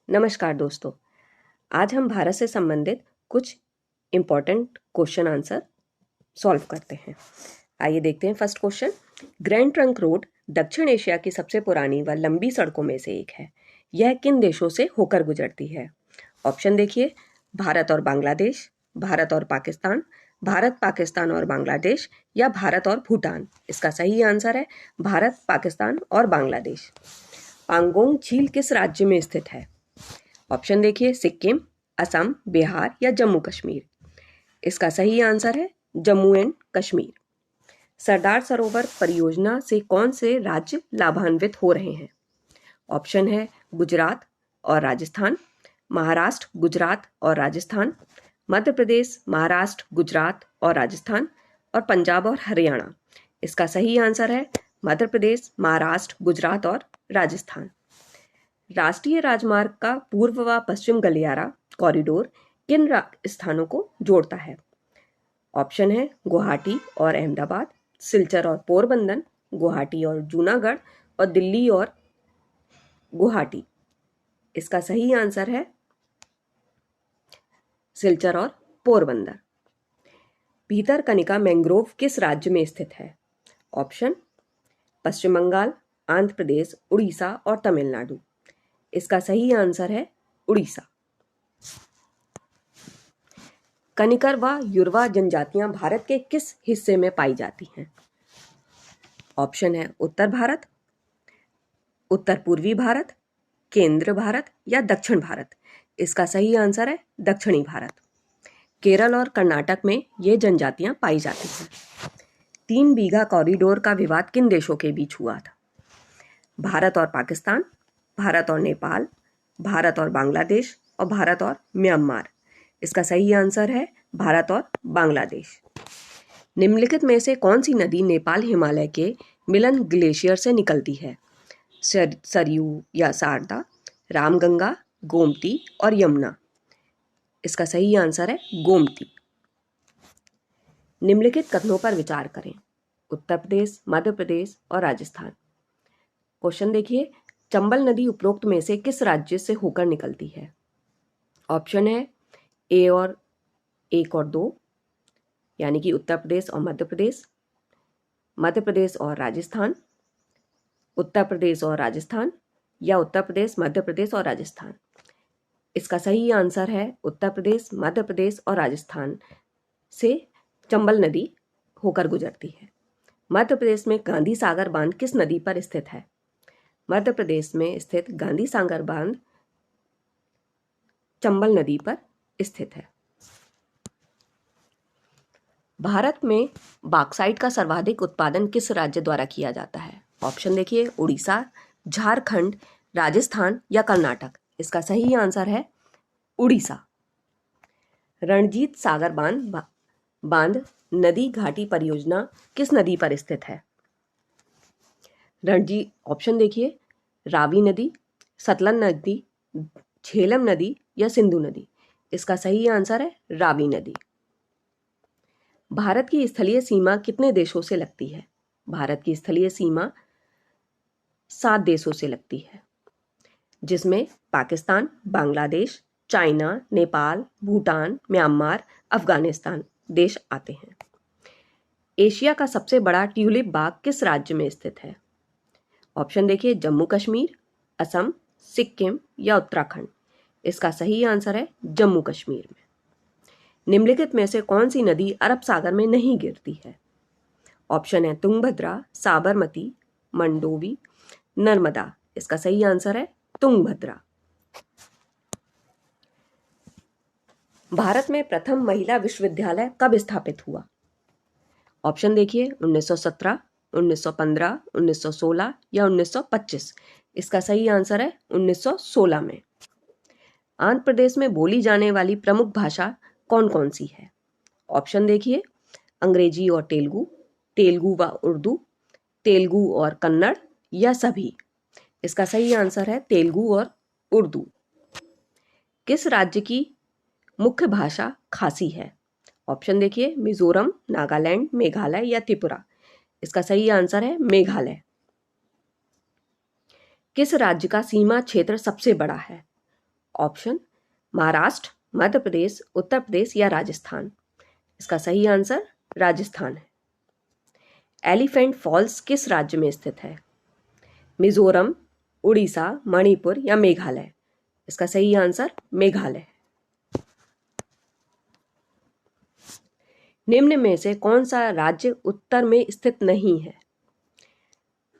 नमस्कार दोस्तों। आज हम भारत से संबंधित कुछ इम्पोर्टेंट क्वेश्चन आंसर सॉल्व करते हैं। आइए देखते हैं first question. Grand trunk road दक्षिण एशिया की सबसे पुरानी व लंबी सड़कों में से एक है। यह किन देशों से होकर गुजरती है? ऑप्शन देखिए, भारत और बांग्लादेश, भारत और पाकिस्तान, भारत पाकिस्तान और बांग्लादेश या भारत और भूटान। इसका सही आंसर है भारत, पाकिस्तान और बांग्लादेश। पांगोंग झील किस राज्य में स्थित है? ऑप्शन देखिए, सिक्किम, असम, बिहार या जम्मू कश्मीर। इसका सही आंसर है जम्मू एंड कश्मीर। सरदार सरोवर परियोजना से कौन से राज्य लाभान्वित हो रहे हैं? ऑप्शन है गुजरात और राजस्थान, महाराष्ट्र, गुजरात और राजस्थान, मध्य प्रदेश, महाराष्ट्र, गुजरात और राजस्थान और पंजाब और हरियाणा। इसका सही आंसर है मध्य प्रदेश, महाराष्ट्र, गुजरात और राजस्थान। राष्ट्रीय राजमार्ग का पूर्व व पश्चिम गलियारा कॉरिडोर किन स्थानों को जोड़ता है? ऑप्शन है गुवाहाटी और अहमदाबाद, सिलचर और पोरबंदर, गुवाहाटी और जूनागढ़ और दिल्ली और गुवाहाटी। इसका सही आंसर है सिलचर और पोरबंदर। भीतरकनिका मैंग्रोव किस राज्य में स्थित है? ऑप्शन पश्चिम बंगाल, आंध्र प्रदेश, उड़ीसा और तमिलनाडु। इसका सही आंसर है उड़ीसा। कनिकर व युरवा जनजातियां भारत के किस हिस्से में पाई जाती हैं? ऑप्शन है उत्तर भारत, उत्तर पूर्वी भारत, केंद्र भारत या दक्षिण भारत। इसका सही आंसर है दक्षिणी भारत। केरल और कर्नाटक में ये जनजातियां पाई जाती हैं। 3 बीघा कॉरिडोर का विवाद किन देशों के बीच हुआ था? भारत और पाकिस्तान, भारत और नेपाल, भारत और बांग्लादेश और भारत और म्यांमार। इसका सही आंसर है भारत और बांग्लादेश। निम्नलिखित में से कौन सी नदी नेपाल हिमालय के मिलन ग्लेशियर से निकलती है? सरयू या शारदा, रामगंगा, गोमती और यमुना। इसका सही आंसर है गोमती। निम्नलिखित कथनों पर विचार करें। उत्तर प्रदेश, मध्य प्रदेश और राजस्थान। क्वेश्चन देखिए, चंबल नदी उपरोक्त में से किस राज्य से होकर निकलती है? ऑप्शन है ए और 1 और 2, यानी कि उत्तर प्रदेश और मध्य प्रदेश और राजस्थान, उत्तर प्रदेश और राजस्थान या उत्तर प्रदेश, मध्य प्रदेश और राजस्थान। इसका सही आंसर है उत्तर प्रदेश, मध्य प्रदेश और राजस्थान से चंबल नदी होकर गुजरती है। मध्य प्रदेश में गांधी सागर बांध किस नदी पर स्थित है? मध्य प्रदेश में स्थित गांधी सागर बांध चंबल नदी पर स्थित है। भारत में बॉक्साइट का सर्वाधिक उत्पादन किस राज्य द्वारा किया जाता है? ऑप्शन देखिए, उड़ीसा, झारखंड, राजस्थान या कर्नाटक। इसका सही आंसर है उड़ीसा। रणजीत सागर बांध नदी घाटी परियोजना किस नदी पर स्थित है? ऑप्शन देखिए, रावी नदी, सतलज नदी, झेलम नदी या सिंधु नदी। इसका सही आंसर है रावी नदी। भारत की स्थलीय सीमा कितने देशों से लगती है? भारत की स्थलीय सीमा 7 देशों से लगती है, जिसमें पाकिस्तान, बांग्लादेश, चाइना, नेपाल, भूटान, म्यांमार, अफगानिस्तान देश आते हैं। एशिया का सबसे बड़ा ट्यूलिप बाग किस राज्य में स्थित है? ऑप्शन देखिए, जम्मू कश्मीर, असम, सिक्किम या उत्तराखंड। इसका सही आंसर है जम्मू कश्मीर में। निम्नलिखित में से कौन सी नदी अरब सागर में नहीं गिरती है? ऑप्शन है तुंगभद्रा, साबरमती, मंडोवी, नर्मदा। इसका सही आंसर है तुंगभद्रा। भारत में प्रथम महिला विश्वविद्यालय कब स्थापित हुआ? ऑप्शन देखिए, 1917, 1915, 1916 या 1925। इसका सही आंसर है 1916 में। आंध्र प्रदेश में बोली जाने वाली प्रमुख भाषा कौन कौन सी है? ऑप्शन देखिए, अंग्रेजी और तेलुगु, तेलुगु व उर्दू, तेलुगु और कन्नड़ या सभी। इसका सही आंसर है तेलुगु और उर्दू। किस राज्य की मुख्य भाषा खासी है? ऑप्शन देखिए, मिजोरम, नागालैंड, मेघालय या त्रिपुरा। इसका सही आंसर है मेघालय। किस राज्य का सीमा क्षेत्र सबसे बड़ा है? ऑप्शन महाराष्ट्र, मध्य प्रदेश, उत्तर प्रदेश या राजस्थान। इसका सही आंसर राजस्थान है। एलिफेंट फॉल्स किस राज्य में स्थित है? मिजोरम, उड़ीसा, मणिपुर या मेघालय। इसका सही आंसर मेघालय है। निम्न में से कौन सा राज्य उत्तर में स्थित नहीं है?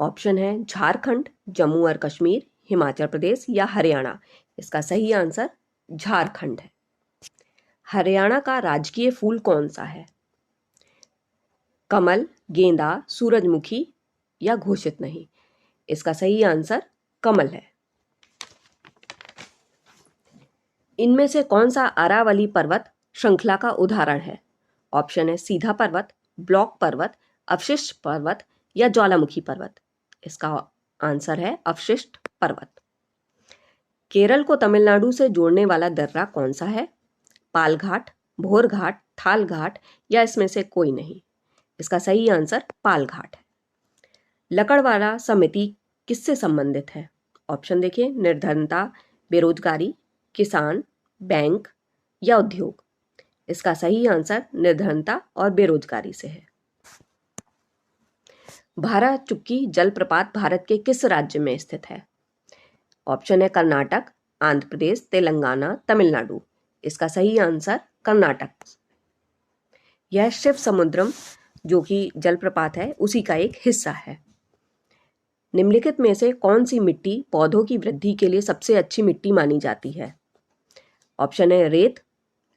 ऑप्शन है झारखंड, जम्मू और कश्मीर, हिमाचल प्रदेश या हरियाणा। इसका सही आंसर झारखंड है। हरियाणा का राजकीय फूल कौन सा है? कमल, गेंदा, सूरजमुखी या घोषित नहीं। इसका सही आंसर कमल है। इनमें से कौन सा अरावली पर्वत श्रृंखला का उदाहरण है? ऑप्शन है सीधा पर्वत, ब्लॉक पर्वत, अवशिष्ट पर्वत या ज्वालामुखी पर्वत। इसका आंसर है अवशिष्ट पर्वत। केरल को तमिलनाडु से जोड़ने वाला दर्रा कौन सा है? पालघाट, भोरघाट, थालघाट या इसमें से कोई नहीं। इसका सही आंसर पालघाट है। लकड़वाला समिति किससे संबंधित है? ऑप्शन देखिए निर्धनता, बेरोजगारी, किसान, बैंक या उद्योग। इसका सही आंसर निर्धनता और बेरोजगारी से है। भारा चुक्की जलप्रपात भारत के किस राज्य में स्थित है? ऑप्शन है कर्नाटक, आंध्र प्रदेश, तेलंगाना, तमिलनाडु। इसका सही आंसर कर्नाटक। यह शिव समुद्रम जो कि जलप्रपात है उसी का एक हिस्सा है। निम्नलिखित में से कौन सी मिट्टी पौधों की वृद्धि के लिए सबसे अच्छी मिट्टी मानी जाती है? ऑप्शन है रेत,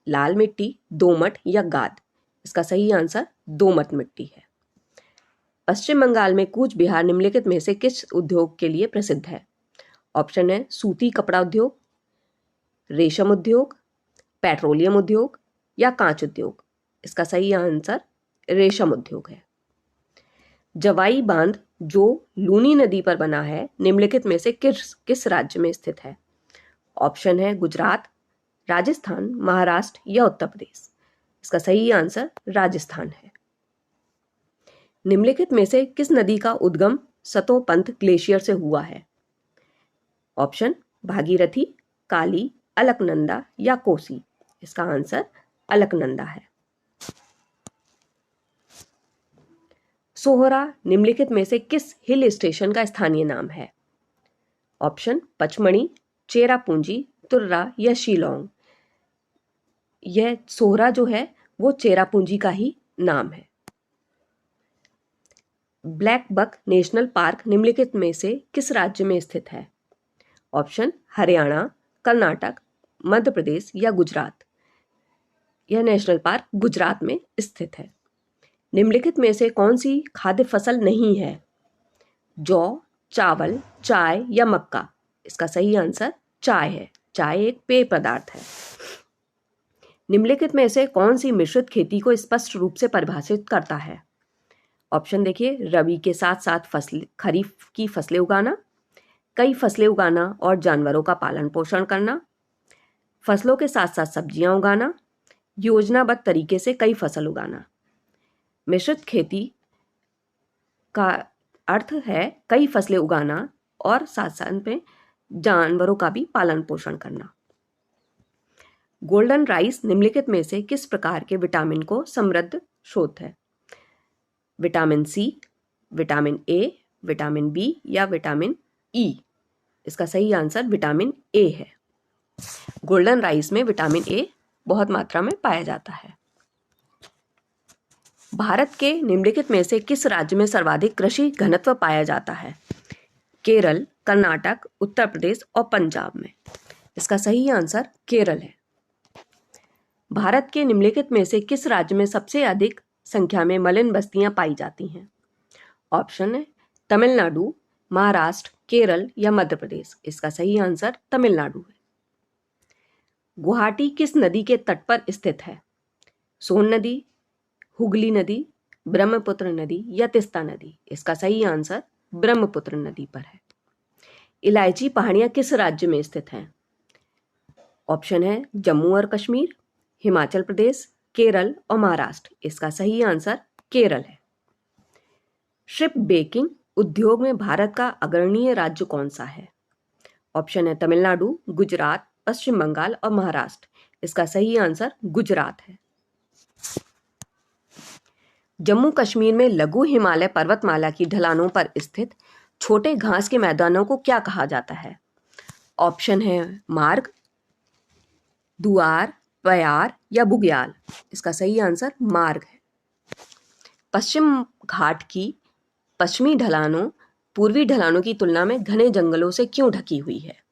लाल मिट्टी, दोमट या गाद। इसका सही आंसर दोमट मिट्टी है। पश्चिम बंगाल में कूच बिहार निम्नलिखित में से किस उद्योग के लिए प्रसिद्ध है? ऑप्शन है सूती कपड़ा उद्योग, रेशम उद्योग, पेट्रोलियम उद्योग या कांच उद्योग। इसका सही आंसर रेशम उद्योग है। जवाई बांध जो लूनी नदी पर बना है निम्नलिखित में से किस राज्य में स्थित है? ऑप्शन है गुजरात, राजस्थान, महाराष्ट्र या उत्तर प्रदेश। इसका सही आंसर राजस्थान है। निम्नलिखित में से किस नदी का उद्गम सतोपंथ ग्लेशियर से हुआ है? ऑप्शन भागीरथी, काली, अलकनंदा या कोसी। इसका आंसर अलकनंदा है। सोहरा निम्नलिखित में से किस हिल स्टेशन का स्थानीय नाम है? ऑप्शन पचमणी, चेरापूंजी, तुर्रा या शिलोंग। यह सोहरा जो है वो चेरापूंजी का ही नाम है। ब्लैक बक नेशनल पार्क निम्नलिखित में से किस राज्य में स्थित है? ऑप्शन हरियाणा, कर्नाटक, मध्य प्रदेश या गुजरात। यह नेशनल पार्क गुजरात में स्थित है। निम्नलिखित में से कौन सी खाद्य फसल नहीं है? जौ, चावल, चाय या मक्का। इसका सही आंसर चाय है। चाय एक पेय पदार्थ है। निम्नलिखित में से कौन सी मिश्रित खेती को स्पष्ट रूप से परिभाषित करता है? ऑप्शन देखिए रबी के साथ साथ खरीफ की फसलें उगाना, कई फसलें उगाना और जानवरों का पालन पोषण करना, फसलों के साथ साथ सब्जियां उगाना, योजनाबद्ध तरीके से कई फसल उगाना। मिश्रित खेती का अर्थ है कई फसलें उगाना और साथ साथ में जानवरों का भी पालन पोषण करना। गोल्डन राइस निम्नलिखित में से किस प्रकार के विटामिन को समृद्ध स्रोत है? Vitamin C, vitamin A, vitamin B या विटामिन ई। इसका सही आंसर विटामिन ए है। गोल्डन राइस में विटामिन ए बहुत मात्रा में पाया जाता है। भारत के निम्नलिखित में से किस राज्य में सर्वाधिक कृषि घनत्व पाया जाता है? केरल, कर्नाटक, उत्तर प्रदेश और पंजाब में। इसका सही आंसर केरल है। भारत के निम्नलिखित में से किस राज्य में सबसे अधिक संख्या में मलिन बस्तियां पाई जाती हैं? ऑप्शन है तमिलनाडु, महाराष्ट्र, केरल या मध्य प्रदेश। इसका सही आंसर तमिलनाडु है। गुवाहाटी किस नदी के तट पर स्थित है? सोन नदी, हुगली नदी, ब्रह्मपुत्र नदी या तीस्ता नदी। इसका सही आंसर ब्रह्मपुत्र नदी पर है। इलायची पहाड़ियां किस राज्य में स्थित हैं? ऑप्शन है जम्मू और कश्मीर, हिमाचल प्रदेश, केरल और महाराष्ट्र। इसका सही आंसर केरल है। शिप बेकिंग उद्योग में भारत का अग्रणीय राज्य कौन सा है? ऑप्शन है तमिलनाडु, गुजरात, पश्चिम बंगाल और महाराष्ट्र। इसका सही आंसर गुजरात है। जम्मू कश्मीर में लघु हिमालय पर्वतमाला की ढलानों पर स्थित छोटे घास के मैदानों को क्या कहा जाता है? ऑप्शन है मार्ग, दुआर, प्यार या बुग्याल। इसका सही आंसर मार्ग है। पश्चिम घाट की पश्चिमी ढलानों पूर्वी ढलानों की तुलना में घने जंगलों से क्यों ढकी हुई है?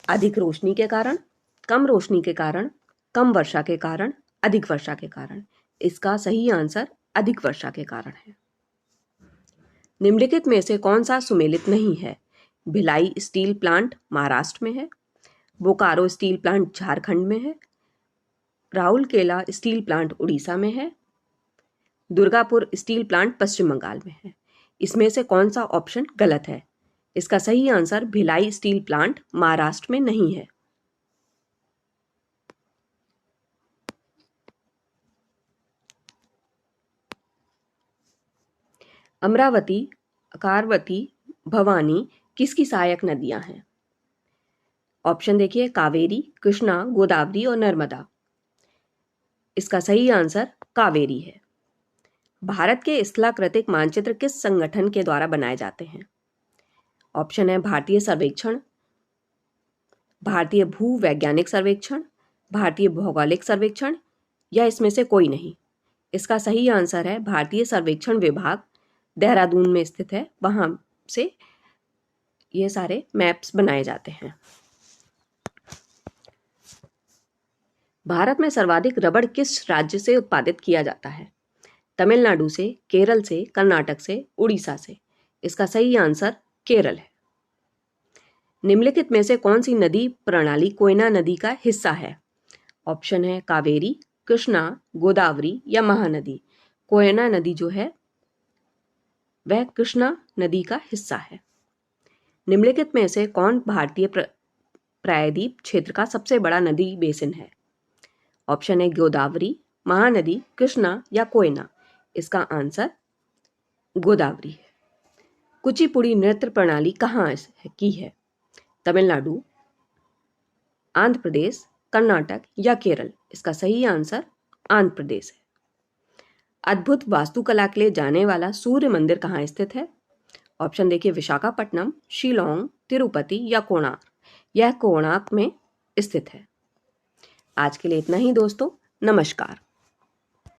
अधिक रोशनी के कारण, कम रोशनी के कारण, कम वर्षा के कारण, अधिक वर्षा के कारण। इसका सही आंसर अधिक वर्षा के कारण है। निम्नलिखित में से कौन सा सुमेलित नहीं है? भिलाई स्टील प्लांट महाराष्ट्र में है, बोकारो स्टील प्लांट झारखंड में है, राउरकेला स्टील प्लांट उड़ीसा में है, दुर्गापुर स्टील प्लांट पश्चिम बंगाल में है। इसमें से कौन सा ऑप्शन गलत है? इसका सही answer Bhilai steel plant Maharashtra में नहीं है। अमरावती, कारवती, भवानी किसकी सहायक नदियां हैं? ऑप्शन देखिए, कावेरी, कृष्णा, गोदावरी और नर्मदा। इसका सही आंसर कावेरी है। भारत के स्थलाकृतिक मानचित्र किस संगठन के द्वारा बनाए जाते हैं? ऑप्शन है भारतीय सर्वेक्षण, भारतीय भूवैज्ञानिक सर्वेक्षण, भारतीय भौगोलिक सर्वेक्षण या इसमें से कोई नहीं। इसका सही आंसर है भारतीय सर्वेक्षण विभाग, देहरादून में स्थित है, वहां से ये सारे मैप्स बनाए जाते हैं। भारत में सर्वाधिक रबड़ किस राज्य से उत्पादित किया जाता है? तमिलनाडु से, केरल से, कर्नाटक से, उड़ीसा से। इसका सही आंसर केरल है। निम्नलिखित में से कौन सी नदी प्रणाली कोयना नदी का हिस्सा है? ऑप्शन है कावेरी, कृष्णा, गोदावरी या महानदी। कोयना नदी जो है वह कृष्णा नदी का हिस्सा है। निम्नलिखित में से कौन भारतीय प्रायद्वीप क्षेत्र का सबसे बड़ा नदी बेसिन है? ऑप्शन है गोदावरी, महानदी, कृष्णा या कोयना। इसका आंसर गोदावरी है। कुचिपुड़ी नृत्य प्रणाली कहाँ की है? तमिलनाडु, आंध्र प्रदेश, कर्नाटक या केरल। इसका सही आंसर आंध्र प्रदेश है। अद्भुत वास्तुकला के लिए जाने वाला सूर्य मंदिर कहाँ स्थित है? ऑप्शन देखिए, विशाखापट्टनम, शिलोंग, तिरुपति या कोणार्क। यह कोणार्क में स्थित है। आज के लिए इतना ही दोस्तों, नमस्कार।